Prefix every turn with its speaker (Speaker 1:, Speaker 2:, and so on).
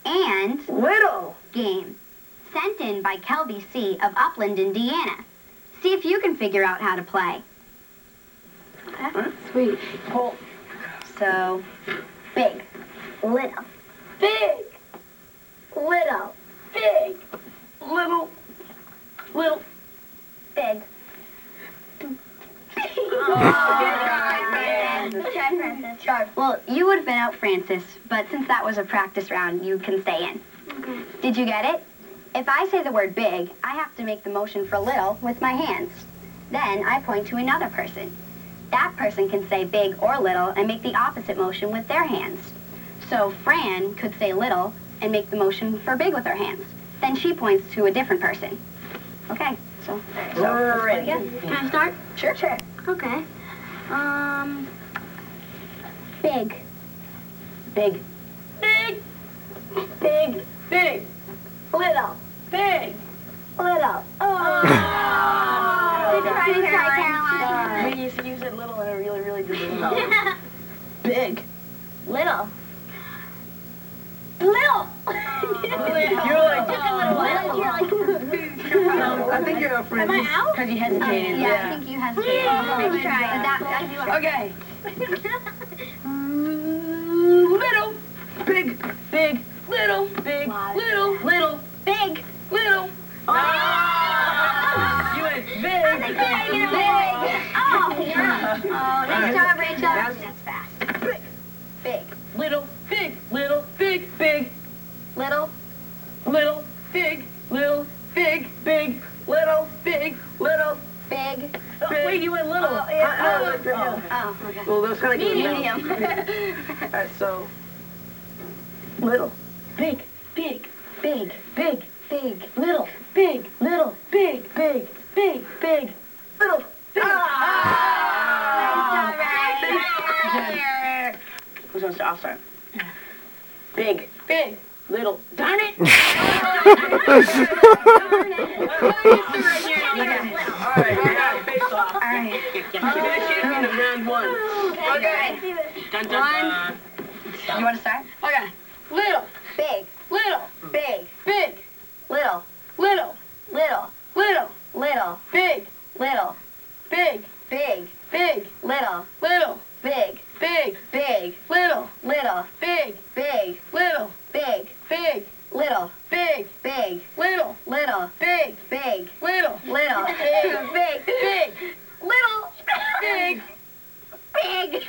Speaker 1: and
Speaker 2: Little.
Speaker 1: game, sent in by Kelby C. of Upland, Indiana. See if you can figure out how to play.
Speaker 2: Okay. Sweet. Cool.
Speaker 1: So, big, little,
Speaker 2: Big. Little. Big. Little. Little.
Speaker 1: big. Well, you would have been out, Francis, but since that was a practice round, you can stay in.
Speaker 3: Okay.
Speaker 1: Did you get it? If I say the word big, I have to make the motion for little with my hands. Then I point to another person. That person can say big or little and make the opposite motion with their hands. So Fran could say little and make the motion for big with her hands. Then she points to a different person. Okay, so let's play again.
Speaker 3: Can I start?
Speaker 1: Sure.
Speaker 3: Okay. Big.
Speaker 1: Big.
Speaker 2: Big. Big. Big. Little. Big.
Speaker 3: Little.
Speaker 2: Oh.
Speaker 3: Try, Caroline.
Speaker 2: We used to use it little and it really, really good. Big.
Speaker 3: Little.
Speaker 2: Little. You're like,
Speaker 3: Little.
Speaker 2: I think you're a friend.
Speaker 3: Am I out?
Speaker 2: Because you hesitated.
Speaker 1: Yeah, I think you hesitated.
Speaker 3: Let's try it.
Speaker 2: Okay. Little. Big. Big. Little. Big. Little. Little.
Speaker 3: Big.
Speaker 2: Little. Ah! You went big.
Speaker 3: Nice job, Rachel.
Speaker 1: That's fast. Big.
Speaker 2: Little. Big. Little. Big. Big.
Speaker 1: Little.
Speaker 2: Little. Big. Little. Big. Big. Little. Big. Little.
Speaker 1: Big.
Speaker 2: Wait, you went little.
Speaker 1: Oh, okay.
Speaker 2: Well, those kind of
Speaker 1: Medium.
Speaker 2: Alright, so. Little. Big. Big.
Speaker 1: Big.
Speaker 2: Big.
Speaker 1: Big.
Speaker 2: Little. Big. Little. Big. Big. Big. Big. Little. Big. Who's going to start? I'll start. Big. Big. Little. Darn it! Alright, we got it. Face off.
Speaker 1: Alright.
Speaker 2: Champion of round one.
Speaker 1: Okay.
Speaker 2: Dun, dun, dun.
Speaker 1: You want to start?
Speaker 2: Okay. Little.
Speaker 1: Big.
Speaker 2: Little.
Speaker 1: Big.
Speaker 2: Big.
Speaker 1: Little.
Speaker 2: Little.
Speaker 1: Little.
Speaker 2: Little.
Speaker 1: Little.
Speaker 2: Big.
Speaker 1: Little.
Speaker 2: Big.
Speaker 1: Big.
Speaker 2: Big.
Speaker 1: Little.
Speaker 2: Little.
Speaker 1: Big.
Speaker 2: Big.
Speaker 1: Big.
Speaker 2: Little.
Speaker 1: Little.
Speaker 2: Big.
Speaker 1: Big.
Speaker 2: Little.
Speaker 1: Big.
Speaker 2: Big.
Speaker 1: Little.
Speaker 2: Big.
Speaker 1: Big.
Speaker 2: Little.
Speaker 1: Little.
Speaker 2: Big.
Speaker 1: Big.
Speaker 2: Little.
Speaker 1: Little.
Speaker 2: Big.
Speaker 1: Big.
Speaker 2: Big.
Speaker 1: Little.
Speaker 2: Big.
Speaker 1: Big.
Speaker 2: Big.